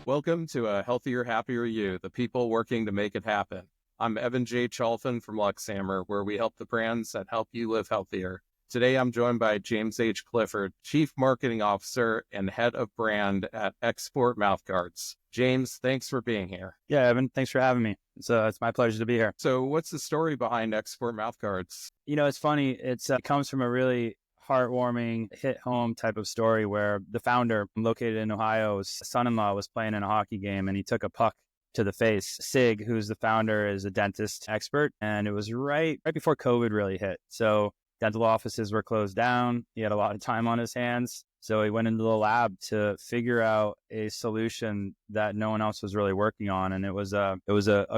Welcome to A Healthier, Happier You, the people working to make it happen. I'm Evan J. Cholfin from Luxhammer, where we help the brands that help you live healthier. Today, I'm joined by James H. Clifford, Chief Marketing Officer and Head of Brand at XSport Mouthguards. James, thanks for being here. Yeah, Evan, thanks for having me. It's my pleasure to be here. So what's the story behind XSport Mouthguards? It's funny. It comes from a really heartwarming, hit-home type of story where the founder, located in Ohio, his son-in-law was playing in a hockey game and he took a puck to the face. Sig, who's the founder, is a dentist expert, and it was right before COVID really hit. So dental offices were closed down. He had a lot of time on his hands. So he went into the lab to figure out a solution that no one else was really working on. And it was a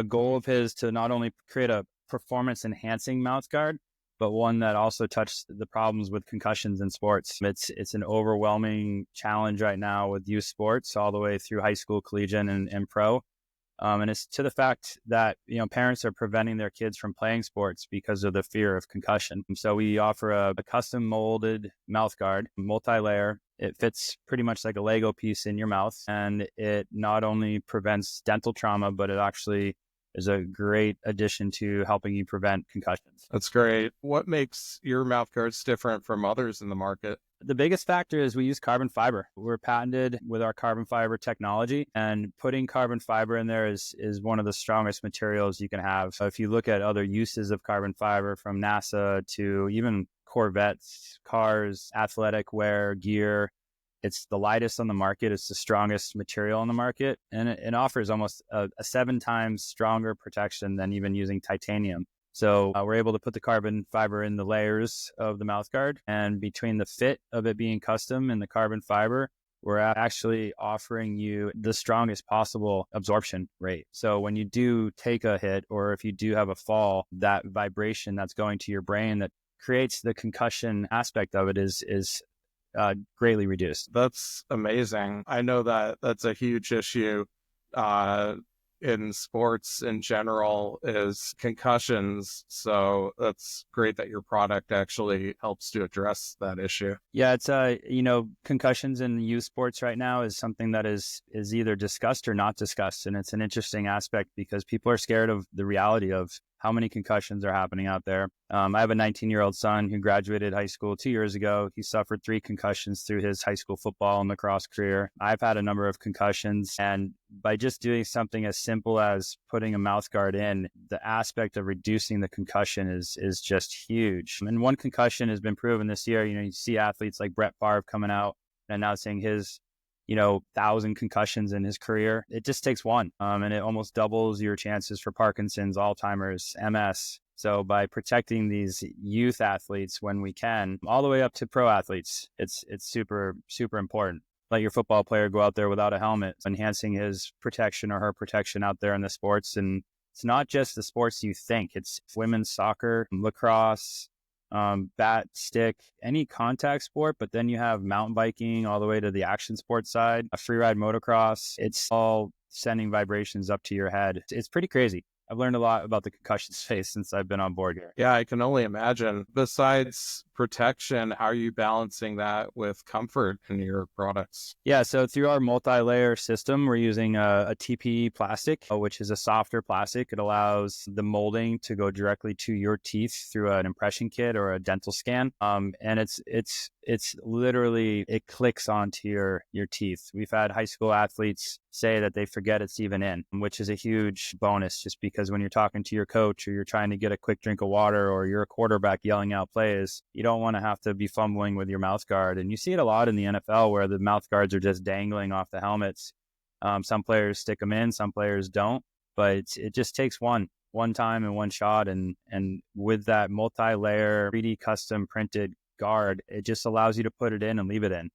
goal of his to not only create a performance-enhancing mouth guard, but one that also touched the problems with concussions in sports. It's an overwhelming challenge right now with youth sports all the way through high school, collegiate, and pro. And it's to the fact that, parents are preventing their kids from playing sports because of the fear of concussion. So we offer a custom molded mouth guard, multi-layer. It fits pretty much like a Lego piece in your mouth. And it not only prevents dental trauma, but it actually is a great addition to helping you prevent concussions. That's great. What makes your mouth guards different from others in the market? The biggest factor is we use carbon fiber. We're patented with our carbon fiber technology, and putting carbon fiber in there is one of the strongest materials you can have. So if you look at other uses of carbon fiber, from NASA to even Corvettes, cars, athletic wear, gear, it's the lightest on the market. It's the strongest material on the market, and it offers almost a 7 times stronger protection than even using titanium. So we're able to put the carbon fiber in the layers of the mouth guard, and between the fit of it being custom and the carbon fiber, we're actually offering you the strongest possible absorption rate. So when you do take a hit, or if you do have a fall, that vibration that's going to your brain that creates the concussion aspect of it is greatly reduced. That's amazing. I know that that's a huge issue in sports in general, is concussions. So that's great that your product actually helps to address that issue. Yeah, it's concussions in youth sports right now is something that is either discussed or not discussed, and it's an interesting aspect because people are scared of the reality of how many concussions are happening out there. I have a 19-year-old son who graduated high school 2 years ago. He suffered 3 concussions through his high school football and lacrosse career. I've had a number of concussions, and by just doing something as simple as putting a mouth guard in, the aspect of reducing the concussion is just huge. And one concussion has been proven this year. You see athletes like Brett Favre coming out and announcing his 1,000 concussions in his career. It just takes one, and it almost doubles your chances for Parkinson's, Alzheimer's, MS. So by protecting these youth athletes when we can, all the way up to pro athletes, it's super, super important. Let your football player go out there without a helmet, enhancing his protection or her protection out there in the sports. And it's not just the sports you think. It's women's soccer, lacrosse, bat, stick, any contact sport, but then you have mountain biking all the way to the action sports side, a free ride motocross. It's all sending vibrations up to your head. It's pretty crazy. I've learned a lot about the concussion space since I've been on board here. Yeah, I can only imagine. Besides protection, how are you balancing that with comfort in your products? Yeah, so through our multi-layer system, we're using a TPE plastic, which is a softer plastic. It allows the molding to go directly to your teeth through an impression kit or a dental scan. And it's literally, it clicks onto your teeth. We've had high school athletes say that they forget it's even in, which is a huge bonus, just because when you're talking to your coach or you're trying to get a quick drink of water or you're a quarterback yelling out plays, you don't want to have to be fumbling with your mouth guard. And you see it a lot in the NFL where the mouth guards are just dangling off the helmets. Some players stick them in, some players don't, but it just takes one time and one shot. And with that multi-layer 3D custom printed guard, it just allows you to put it in and leave it in.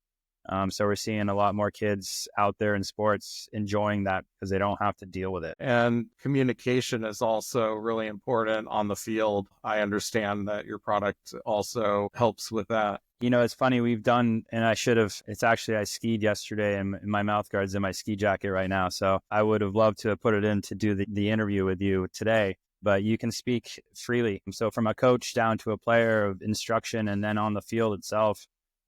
So we're seeing a lot more kids out there in sports enjoying that because they don't have to deal with it. And communication is also really important on the field. I understand that your product also helps with that. It's funny, we've done, and I skied yesterday and my mouth guard's in my ski jacket right now. So I would have loved to have put it in to do the interview with you today, but you can speak freely. So from a coach down to a player of instruction, and then on the field itself,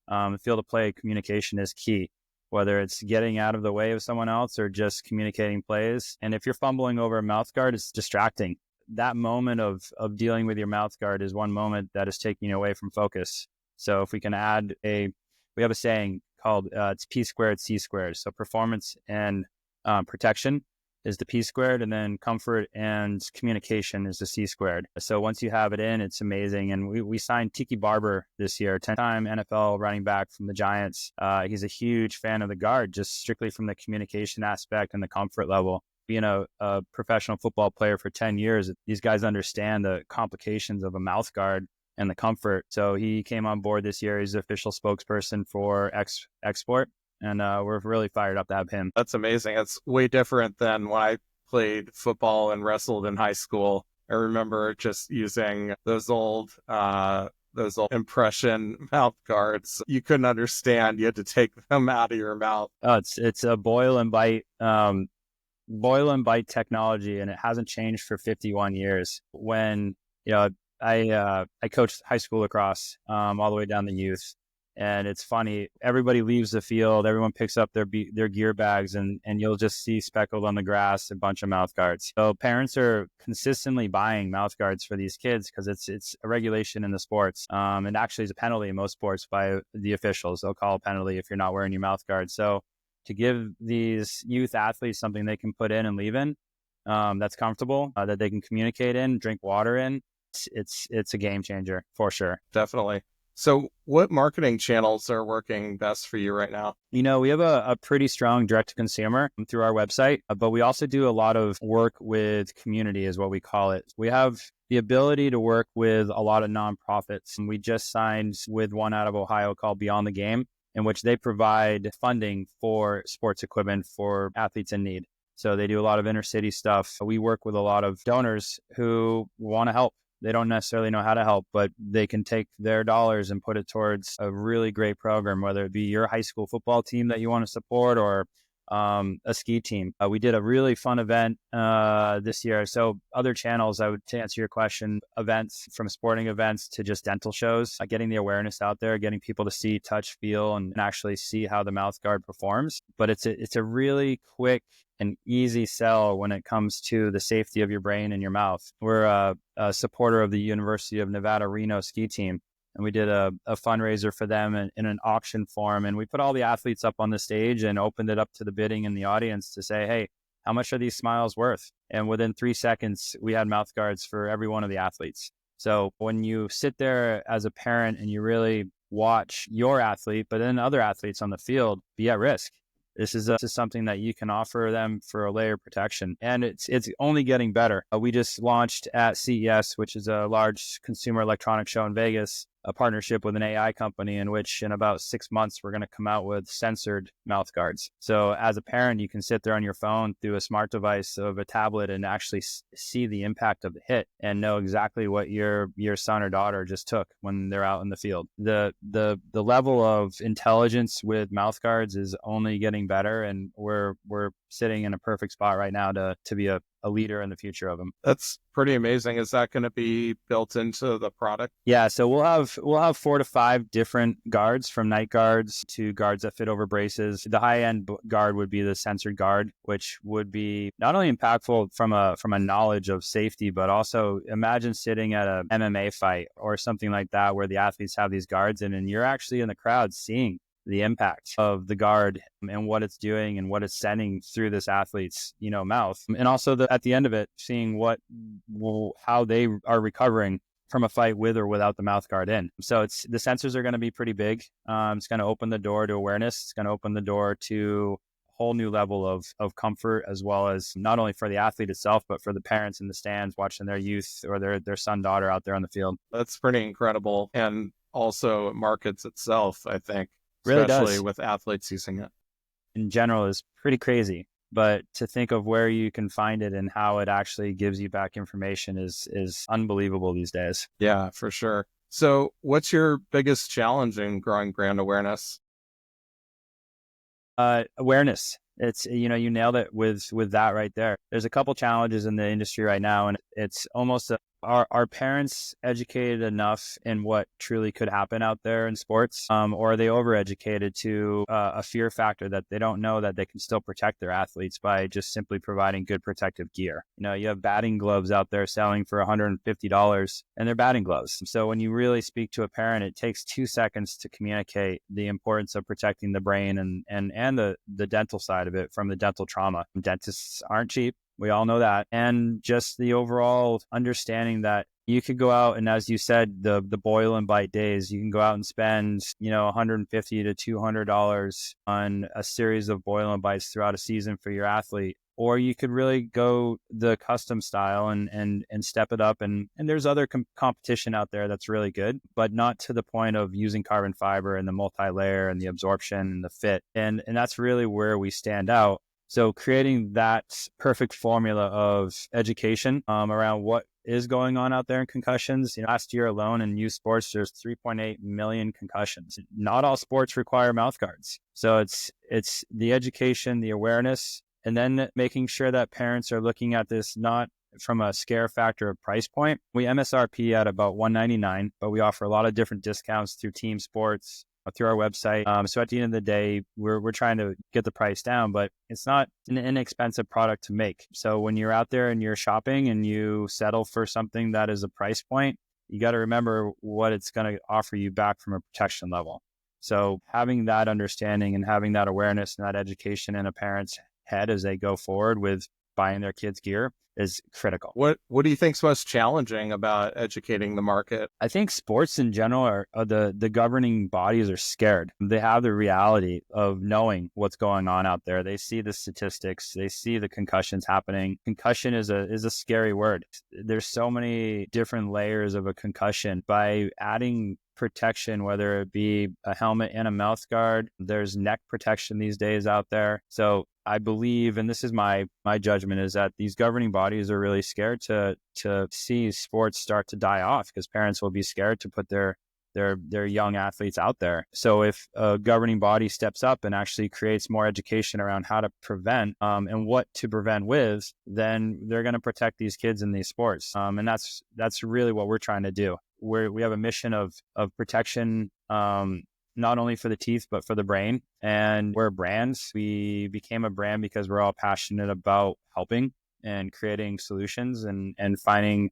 the field of play, communication is key. whether it's getting out of the way of someone else or just communicating plays. And if you're fumbling over a mouth guard, it's distracting. That moment of dealing with your mouth guard is one moment that is taking you away from focus. So if we can we have a saying called it's P squared, C squared. So performance and protection is the P squared, and then comfort and communication is the C squared. So once you have it in, it's amazing. And we signed Tiki Barber this year, 10-time NFL running back from the Giants. He's a huge fan of the guard, just strictly from the communication aspect and the comfort level. Being a professional football player for 10 years, these guys understand the complications of a mouth guard and the comfort. So he came on board this year. He's the official spokesperson for XSport. And we're really fired up to have him. That's amazing. It's way different than when I played football and wrestled in high school. I remember just using those old impression mouth guards. You couldn't understand. You had to take them out of your mouth. Oh, it's a boil and bite technology, and it hasn't changed for 51 years. When I coached high school lacrosse all the way down to youth. And it's funny, everybody leaves the field, everyone picks up their gear bags, and you'll just see speckled on the grass a bunch of mouth guards. So parents are consistently buying mouth guards for these kids because it's a regulation in the sports. And actually it's a penalty in most sports by the officials. They'll call a penalty if you're not wearing your mouth guard. So to give these youth athletes something they can put in and leave in, that's comfortable, that they can communicate in, drink water in, it's a game changer for sure. Definitely. So what marketing channels are working best for you right now? We have a pretty strong direct to consumer through our website, but we also do a lot of work with community is what we call it. We have the ability to work with a lot of nonprofits. We just signed with one out of Ohio called Beyond the Game, in which they provide funding for sports equipment for athletes in need. So they do a lot of inner city stuff. We work with a lot of donors who want to help. They don't necessarily know how to help, but they can take their dollars and put it towards a really great program, whether it be your high school football team that you want to support or a ski team. We did a really fun event this year. So other channels, to answer your question, events from sporting events to just dental shows, getting the awareness out there, getting people to see, touch, feel, and actually see how the mouth guard performs. But it's a really quick and easy sell when it comes to the safety of your brain and your mouth. We're a supporter of the University of Nevada Reno ski team, and we did a fundraiser for them in an auction form. And we put all the athletes up on the stage and opened it up to the bidding in the audience to say, hey, how much are these smiles worth? And within 3 seconds, we had mouth guards for every one of the athletes. So when you sit there as a parent and you really watch your athlete, but then other athletes on the field be at risk, this is something that you can offer them for a layer of protection. And it's only getting better. We just launched at CES, which is a large consumer electronics show in Vegas, a partnership with an AI company in which in about 6 months, we're going to come out with censored mouth guards. So as a parent, you can sit there on your phone through a smart device of a tablet and actually see the impact of the hit and know exactly what your son or daughter just took when they're out in the field. The level of intelligence with mouth guards is only getting better, and we're sitting in a perfect spot right now to be a leader in the future of them. That's pretty amazing. Is that going to be built into the product? Yeah, so we'll have 4 to 5 different guards, from night guards to guards that fit over braces. The high end guard would be the censored guard, which would be not only impactful from a knowledge of safety, but also imagine sitting at a MMA fight or something like that where the athletes have these guards in, and you're actually in the crowd seeing the impact of the guard and what it's doing and what it's sending through this athlete's, mouth. And also at the end of it, seeing how they are recovering from a fight with or without the mouth guard in. So the sensors are going to be pretty big. It's going to open the door to awareness. It's going to open the door to a whole new level of comfort, as well as not only for the athlete itself, but for the parents in the stands watching their youth or their son, daughter out there on the field. That's pretty incredible. And also it markets itself, I think. Really Especially does. with athletes using it. In general, is pretty crazy. But to think of where you can find it and how it actually gives you back information is unbelievable these days. Yeah, for sure. So what's your biggest challenge in growing brand awareness? Awareness. It's, you nailed it with that right there. There's a couple challenges in the industry right now, and it's almost a Are parents educated enough in what truly could happen out there in sports? Or are they overeducated to a fear factor that they don't know that they can still protect their athletes by just simply providing good protective gear? You have batting gloves out there selling for $150 and they're batting gloves. So when you really speak to a parent, it takes 2 seconds to communicate the importance of protecting the brain and the dental side of it from the dental trauma. Dentists aren't cheap. We all know that. And just the overall understanding that you could go out and, as you said, the boil and bite days, you can go out and spend, $150 to $200 on a series of boil and bites throughout a season for your athlete. Or you could really go the custom style and step it up. And there's other competition out there that's really good, but not to the point of using carbon fiber and the multi-layer and the absorption and the fit. And that's really where we stand out. So creating that perfect formula of education around what is going on out there in concussions. Last year alone in youth sports, there's 3.8 million concussions. Not all sports require mouthguards. So it's the education, the awareness, and then making sure that parents are looking at this not from a scare factor of price point. We MSRP at about $199, but we offer a lot of different discounts through team sports, through our website. So at the end of the day, we're trying to get the price down, but it's not an inexpensive product to make. So when you're out there and you're shopping and you settle for something that is a price point, you got to remember what it's going to offer you back from a protection level. So having that understanding and having that awareness and that education in a parent's head as they go forward with buying their kids gear is critical. What do you think's most challenging about educating the market? I think sports in general are the governing bodies are scared. They have the reality of knowing what's going on out there. They see the statistics. They see the concussions happening. Concussion is a scary word. There's so many different layers of a concussion. By adding protection, whether it be a helmet and a mouth guard, there's neck protection these days out there. So I believe, and this is my judgment, is that these governing bodies are really scared to see sports start to die off because parents will be scared to put their young athletes out there. So if a governing body steps up and actually creates more education around how to prevent and what to prevent with, then they're going to protect these kids in these sports. And that's really what we're trying to do. We have a mission of protection, not only for the teeth, but for the brain. And we're brands. We became a brand because we're all passionate about helping and creating solutions and finding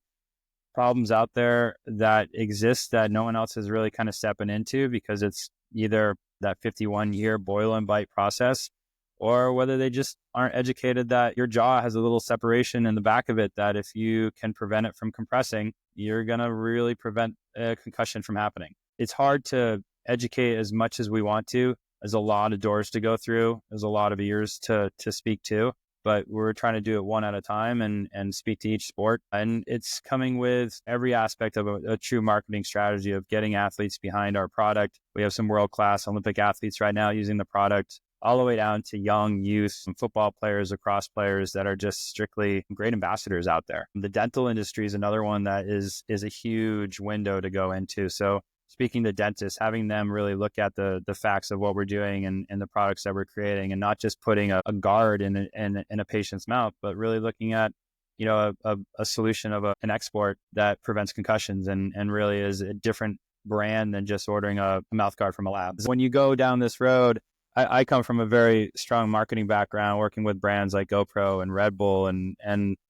problems out there that exist that no one else is really kind of stepping into, because it's either that 51-year boil and bite process, or whether they just aren't educated that your jaw has a little separation in the back of it that if you can prevent it from compressing, you're going to really prevent a concussion from happening. It's hard to educate as much as we want to. There's a lot of doors to go through. There's a lot of ears to speak to, but we're trying to do it one at a time and speak to each sport. And it's coming with every aspect of a true marketing strategy of getting athletes behind our product. We have some world-class Olympic athletes right now using the product, all the way down to young youth and football players, lacrosse players that are just strictly great ambassadors out there. The dental industry is another one that is a huge window to go into. So speaking to dentists, having them really look at the facts of what we're doing and the products that we're creating, and not just putting a guard in a patient's mouth, but really looking at a solution of an export that prevents concussions and really is a different brand than just ordering a mouth guard from a lab. When you go down this road, I come from a very strong marketing background, working with brands like GoPro and Red Bull, and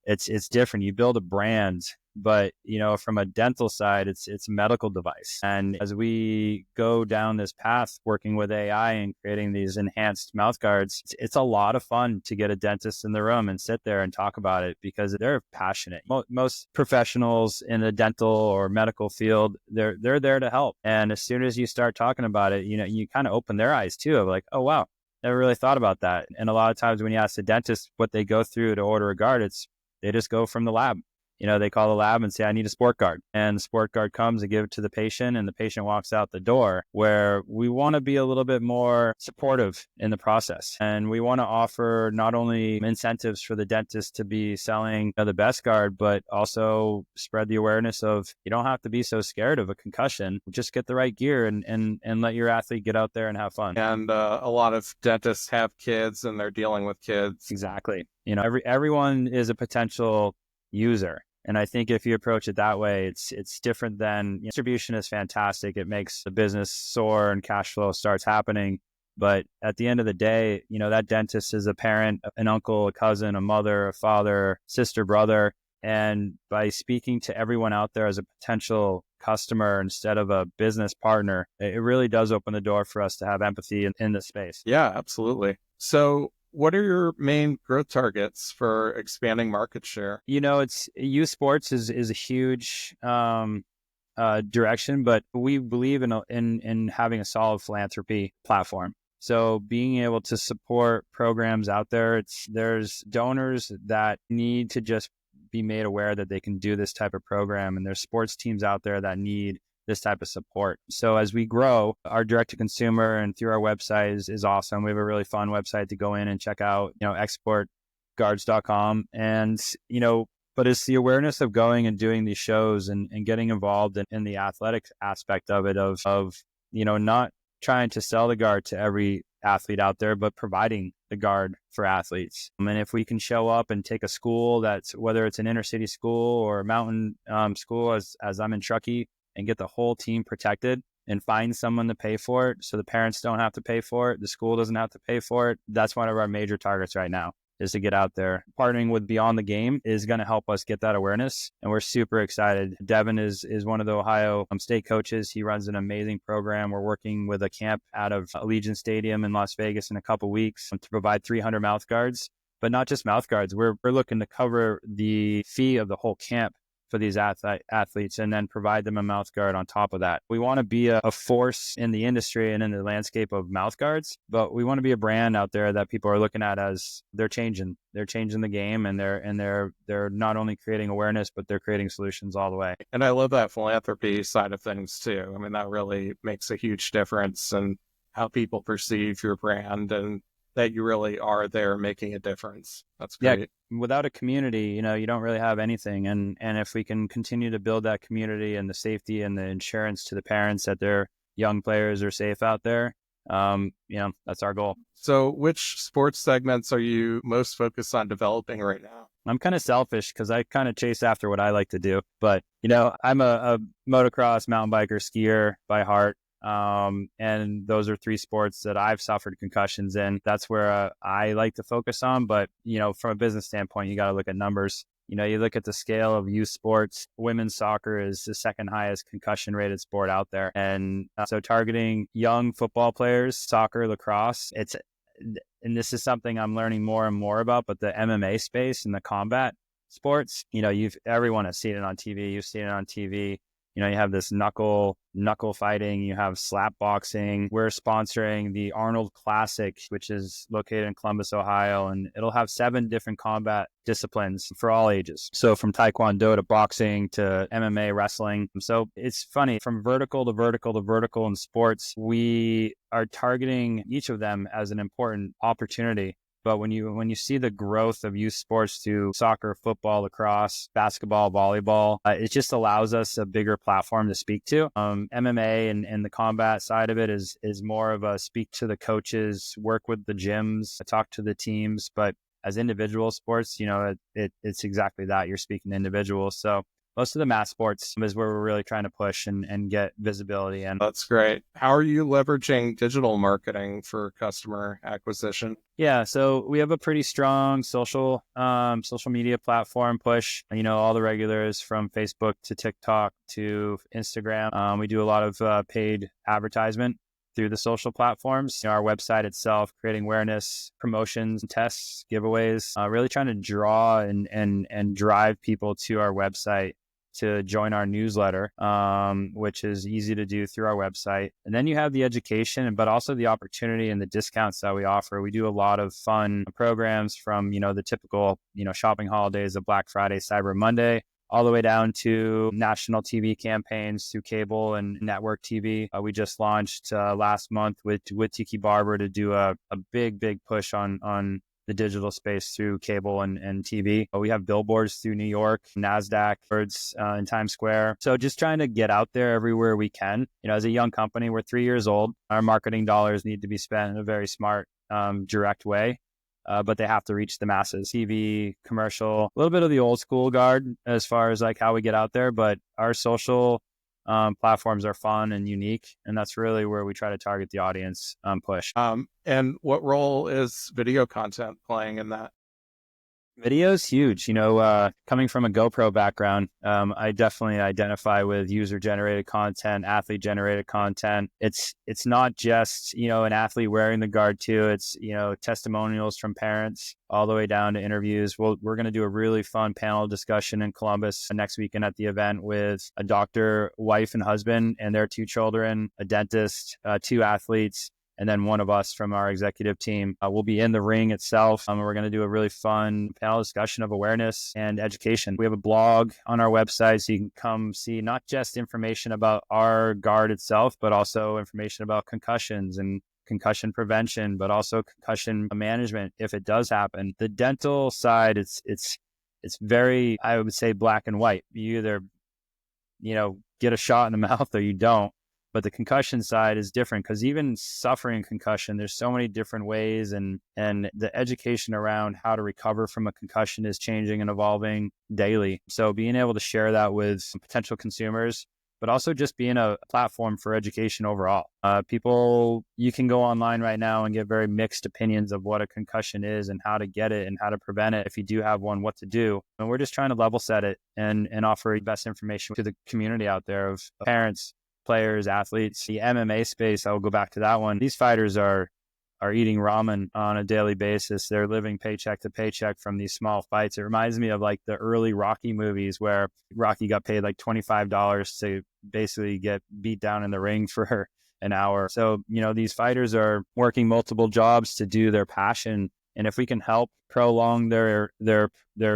it's different. You build a brand, but from a dental side, it's a medical device. And as we go down this path, working with AI and creating these enhanced mouth guards, it's a lot of fun to get a dentist in the room and sit there and talk about it, because they're passionate. Most professionals in the dental or medical field, they're there to help. And as soon as you start talking about it, you kind of open their eyes too, of like, oh wow, never really thought about that. And a lot of times when you ask the dentist what they go through to order a guard, they just go from the lab. They call the lab and say, I need a sport guard. And the sport guard comes and give it to the patient, and the patient walks out the door. Where we want to be a little bit more supportive in the process. And we want to offer not only incentives for the dentist to be selling the best guard, but also spread the awareness of you don't have to be so scared of a concussion. Just get the right gear and let your athlete get out there and have fun. And a lot of dentists have kids and they're dealing with kids. Exactly. Everyone is a potential user. And I think if you approach it that way, it's different than distribution is fantastic. It makes the business soar and cash flow starts happening. But at the end of the day, that dentist is a parent, an uncle, a cousin, a mother, a father, sister, brother. And by speaking to everyone out there as a potential customer instead of a business partner, it really does open the door for us to have empathy in this space. Yeah, absolutely. So what are your main growth targets for expanding market share? It's youth sports is a huge direction, but we believe in having a solid philanthropy platform. So being able to support programs out there, there's donors that need to just be made aware that they can do this type of program, and there's sports teams out there that need this type of support. So as we grow, our direct to consumer and through our website is awesome. We have a really fun website to go in and check out, XSportGuards.com. And, but it's the awareness of going and doing these shows and getting involved in the athletic aspect of it, of not trying to sell the guard to every athlete out there, but providing the guard for athletes. And if we can show up and take a school whether it's an inner city school or a mountain school, as I'm in Truckee, and get the whole team protected and find someone to pay for it so the parents don't have to pay for it, the school doesn't have to pay for it. That's one of our major targets right now, is to get out there. Partnering with Beyond the Game is going to help us get that awareness, and we're super excited. Devin is one of the Ohio State coaches. He runs an amazing program. We're working with a camp out of Allegiant Stadium in Las Vegas in a couple weeks to provide 300 mouth guards, but not just mouth guards. We're looking to cover the fee of the whole camp for these athletes and then provide them a mouth guard on top of that. We want to be a force in the industry and in the landscape of mouth guards, but we want to be a brand out there that people are looking at as they're changing the game, and they're not only creating awareness, but they're creating solutions all the way. And I love that philanthropy side of things too. I mean, that really makes a huge difference in how people perceive your brand, and that you really are there making a difference. That's great. Yeah, without a community, you don't really have anything. And if we can continue to build that community and the safety and the insurance to the parents that their young players are safe out there, that's our goal. So which sports segments are you most focused on developing right now? I'm kind of selfish because I kind of chase after what I like to do. But, I'm a motocross, mountain biker, skier by heart. And those are three sports that I've suffered concussions in. That's where I like to focus on. But, from a business standpoint, you got to look at numbers. You look at the scale of youth sports. Women's soccer is the second highest concussion rated sport out there. And so targeting young football players, soccer, lacrosse, and this is something I'm learning more and more about, but the MMA space and the combat sports, everyone has seen it on TV. You've seen it on TV. You have this knuckle fighting, you have slap boxing. We're sponsoring the Arnold Classic, which is located in Columbus, Ohio, and it'll have 7 different combat disciplines for all ages. So from Taekwondo to boxing to MMA, wrestling. So it's funny, from vertical to vertical to vertical in sports, we are targeting each of them as an important opportunity. But when you see the growth of youth sports through soccer, football, lacrosse, basketball, volleyball, it just allows us a bigger platform to speak to. MMA and the combat side of it is more of a speak to the coaches, work with the gyms, talk to the teams. But as individual sports, it's exactly that. You're speaking to individuals. So most of the mass sports is where we're really trying to push and get visibility in. That's great. How are you leveraging digital marketing for customer acquisition? Yeah, so we have a pretty strong social media platform push. All the regulars from Facebook to TikTok to Instagram. We do a lot of paid advertisement through the social platforms. Our website itself, creating awareness, promotions, tests, giveaways, really trying to draw and drive people to our website to join our newsletter, which is easy to do through our website. And then you have the education, but also the opportunity and the discounts that we offer. We do a lot of fun programs from, the typical, shopping holidays of Black Friday, Cyber Monday, all the way down to national TV campaigns through cable and network TV. We just launched last month with Tiki Barber to do a big push on the digital space through cable and TV. We have billboards through New York, NASDAQ, birds in Times Square. So just trying to get out there everywhere we can. As a young company, we're 3 years old. Our marketing dollars need to be spent in a very smart, direct way. but they have to reach the masses. TV, commercial, a little bit of the old school guard as far as like how we get out there, but our social platforms are fun and unique, and that's really where we try to target the audience push. And what role is video content playing in that? Video is huge. Coming from a GoPro background, I definitely identify with user-generated content, athlete-generated content. It's not just, an athlete wearing the guard too. It's, testimonials from parents all the way down to interviews. We're going to do a really fun panel discussion in Columbus next weekend at the event with a doctor, wife, and husband, and their 2 children, a dentist, 2 athletes, and then one of us from our executive team. Will be in the ring itself. We're going to do a really fun panel discussion of awareness and education. We have a blog on our website, so you can come see not just information about our guard itself, but also information about concussions and concussion prevention, but also concussion management if it does happen. The dental side, it's very, I would say, black and white. You either, get a shot in the mouth or you don't. But the concussion side is different because even suffering concussion, there's so many different ways, and the education around how to recover from a concussion is changing and evolving daily. So being able to share that with potential consumers, but also just being a platform for education overall. You can go online right now and get very mixed opinions of what a concussion is and how to get it and how to prevent it. If you do have one, what to do. And we're just trying to level set it and offer the best information to the community out there of parents, players, athletes. The MMA space, I will go back to that one. These fighters are eating ramen on a daily basis. They're living paycheck to paycheck from these small fights. It reminds me of like the early Rocky movies where Rocky got paid like $25 to basically get beat down in the ring for an hour. So, these fighters are working multiple jobs to do their passion. And if we can help prolong their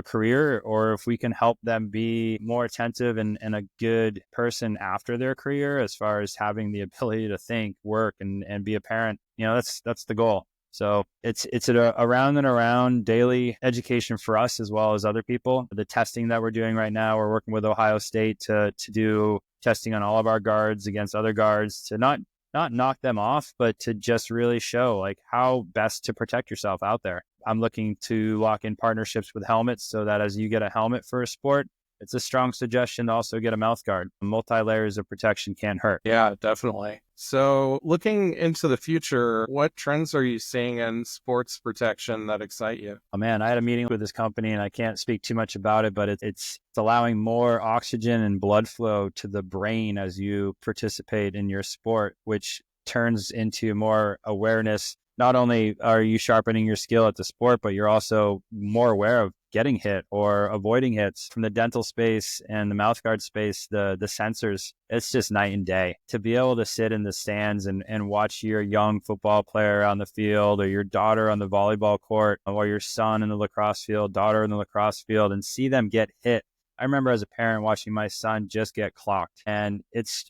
career, or if we can help them be more attentive and a good person after their career, as far as having the ability to think, work, and be a parent, that's the goal. So it's a around and around daily education for us as well as other people. The testing that we're doing right now, we're working with Ohio State to do testing on all of our guards against other guards to not knock them off, but to just really show like how best to protect yourself out there. I'm looking to lock in partnerships with helmets so that as you get a helmet for a sport, it's a strong suggestion to also get a mouth guard. Multi-layers of protection can't hurt. Yeah, definitely. So looking into the future, what trends are you seeing in sports protection that excite you? Oh man, I had a meeting with this company and I can't speak too much about it, but it's allowing more oxygen and blood flow to the brain as you participate in your sport, which turns into more awareness. Not only are you sharpening your skill at the sport, but you're also more aware of getting hit or avoiding hits. From the dental space and the mouthguard space, the sensors, it's just night and day. To be able to sit in the stands and watch your young football player on the field, or your daughter on the volleyball court, or your son in the lacrosse field, daughter in the lacrosse field, and see them get hit. I remember as a parent watching my son just get clocked, and it's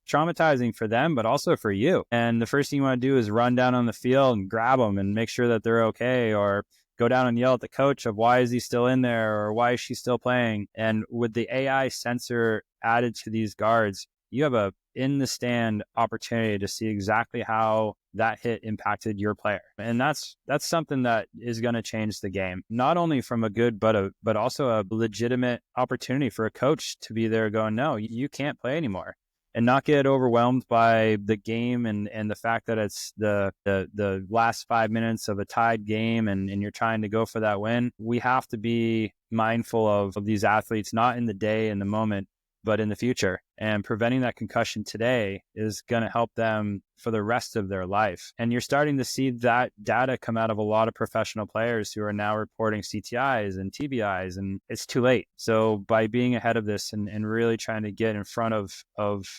traumatizing for them, but also for you. And the first thing you want to do is run down on the field and grab them and make sure that they're okay, or go down and yell at the coach of why is he still in there, or why is she still playing? And with the AI sensor added to these guards, you have a in the stand opportunity to see exactly how that hit impacted your player. And that's something that is going to change the game, not only from a good, but also a legitimate opportunity for a coach to be there going, no, you can't play anymore, and not get overwhelmed by the game and the fact that it's the last 5 minutes of a tied game and you're trying to go for that win. We have to be mindful of these athletes, not in the day, in the moment, but in the future. And preventing that concussion today is going to help them for the rest of their life. And you're starting to see that data come out of a lot of professional players who are now reporting CTIs and TBIs, and it's too late. So by being ahead of this and really trying to get in front of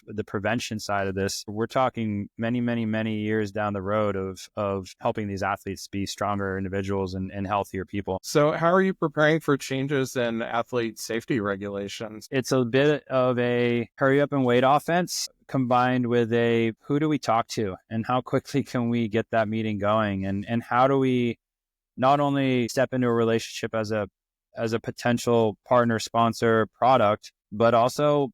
the prevention side of this, we're talking many, many, many years down the road of helping these athletes be stronger individuals and healthier people. So how are you preparing for changes in athlete safety regulations? It's a bit of a hurry up and wait offense combined with a who do we talk to and how quickly can we get that meeting going, and how do we not only step into a relationship as a potential partner, sponsor, product, but also,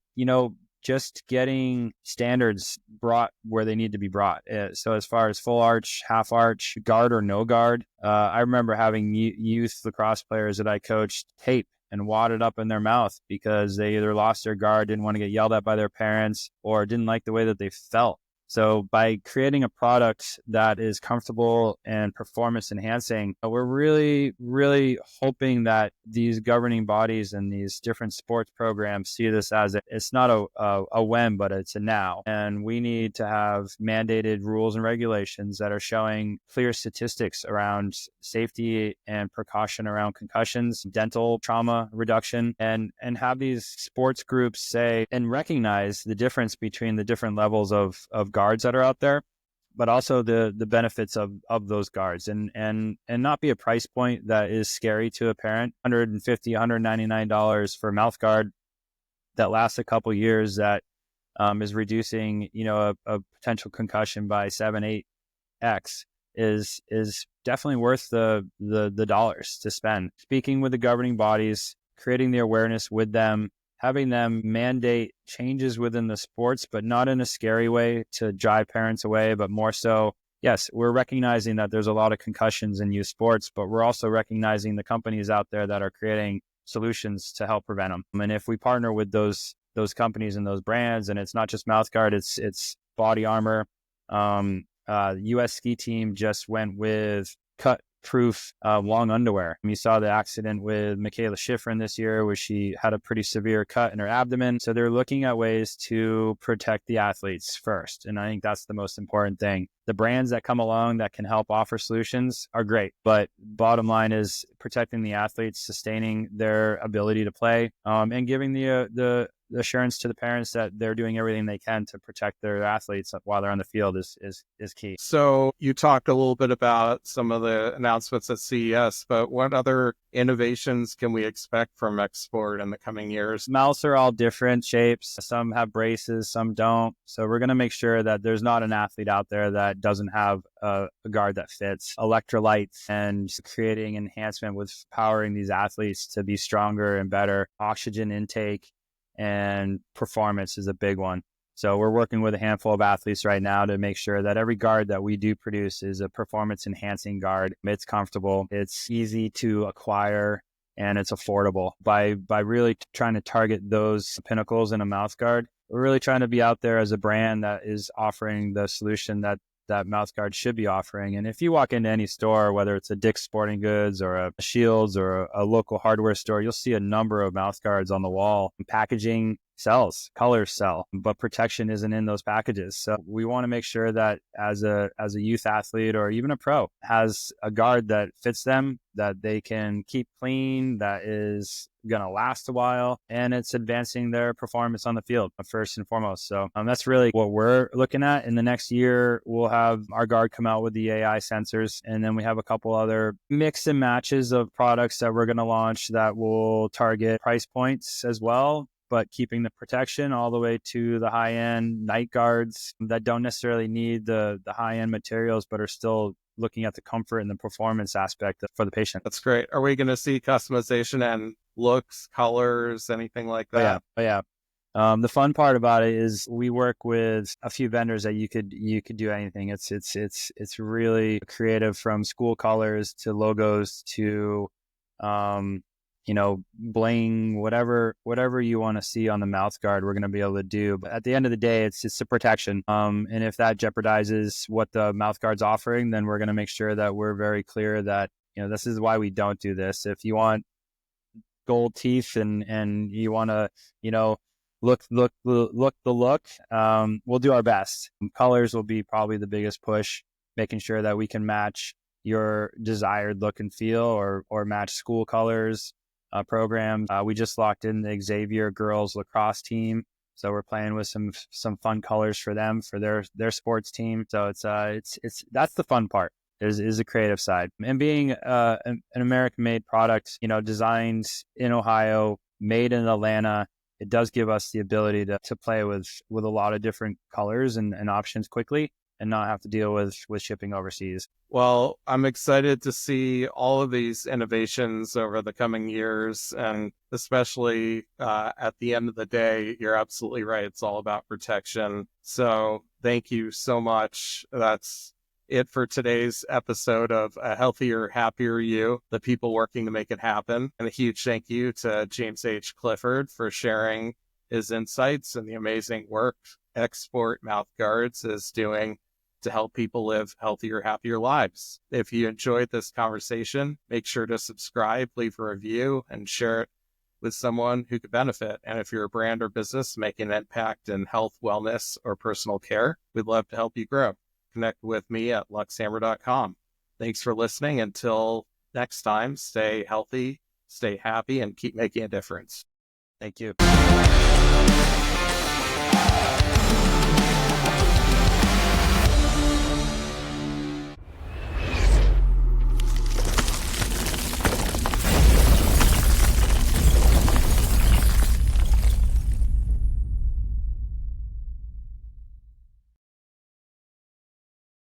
just getting standards brought where they need to be brought. So as far as full arch, half arch, guard or no guard, I remember having youth lacrosse players that I coached tape and wad it up in their mouth because they either lost their guard, didn't want to get yelled at by their parents, or didn't like the way that they felt. So by creating a product that is comfortable and performance enhancing, we're really, really hoping that these governing bodies and these different sports programs see this as it's not a when, but it's a now. And we need to have mandated rules and regulations that are showing clear statistics around safety and precaution around concussions, dental trauma reduction, and have these sports groups say and recognize the difference between the different levels of guards that are out there, but also the benefits of those guards, and not be a price point that is scary to a parent. $150, $199 for a mouth guard that lasts a couple years, that is reducing, a potential concussion by 7-8x is definitely worth the dollars to spend. Speaking with the governing bodies, creating the awareness with them, having them mandate changes within the sports, but not in a scary way to drive parents away, but more so, yes, we're recognizing that there's a lot of concussions in youth sports, but we're also recognizing the companies out there that are creating solutions to help prevent them. And if we partner with those companies and those brands, and it's not just Mouthguard, it's body armor. US ski team just went with cut-proof long underwear. You saw the accident with Michaela Schifrin this year, where she had a pretty severe cut in her abdomen. So they're looking at ways to protect the athletes first. And I think that's the most important thing. The brands that come along that can help offer solutions are great. But bottom line is protecting the athletes, sustaining their ability to play, and giving the assurance to the parents that they're doing everything they can to protect their athletes while they're on the field is key. So you talked a little bit about some of the announcements at CES, but what other innovations can we expect from XSport in the coming years? Mouths are all different shapes. Some have braces, some don't. So we're going to make sure that there's not an athlete out there that doesn't have a guard that fits. Electrolytes and creating enhancement with powering these athletes to be stronger and better. Oxygen intake and performance is a big one. So we're working with a handful of athletes right now to make sure that every guard that we do produce is a performance enhancing guard. It's comfortable, it's easy to acquire, and it's affordable. By really trying to target those pinnacles in a mouth guard, we're really trying to be out there as a brand that is offering the solution that Mouthguard should be offering. And if you walk into any store, whether it's a Dick's Sporting Goods or a Shields or a local hardware store, you'll see a number of mouthguards on the wall. Packaging sells, colors sell, but protection isn't in those packages. So we want to make sure that as a youth athlete or even a pro has a guard that fits them, that they can keep clean, that is going to last a while, and it's advancing their performance on the field first and foremost. So that's really what we're looking at. In the next year, we'll have our guard come out with the AI sensors, and then we have a couple other mix and matches of products that we're going to launch that will target price points as well, but keeping the protection all the way to the high-end night guards that don't necessarily need the high-end materials, but are still looking at the comfort and the performance aspect for the patient. That's great. Are we going to see customization and looks, colors, anything like that? Oh yeah. The fun part about it is we work with a few vendors that you could do anything. It's really creative, from school colors to logos to bling, whatever you want to see on the mouth guard, we're going to be able to do. But at the end of the day, it's a protection. And if that jeopardizes what the mouth guard's offering, then we're going to make sure that we're very clear that, this is why we don't do this. If you want gold teeth and you want to, look the look, we'll do our best. Colors will be probably the biggest push, making sure that we can match your desired look and feel or match school colors. Programs. We just locked in the Xavier girls lacrosse team, so we're playing with some fun colors for them for their sports team. So it's that's the fun part is the creative side, and being an American-made product, designed in Ohio, made in Atlanta. It does give us the ability to play with a lot of different colors and options quickly. and not have to deal with shipping overseas. Well, I'm excited to see all of these innovations over the coming years. And especially at the end of the day, you're absolutely right. It's all about protection. So thank you so much. That's it for today's episode of A Healthier, Happier You, the people working to make it happen. And a huge thank you to James H. Clifford for sharing his insights and the amazing work XSport Mouthguards is doing to help people live healthier, happier lives. If you enjoyed this conversation, make sure to subscribe, leave a review, and share it with someone who could benefit. And if you're a brand or business making an impact in health, wellness, or personal care, we'd love to help you grow. Connect with me at luxhammer.com. Thanks for listening. Until next time, stay healthy, stay happy, and keep making a difference. Thank you.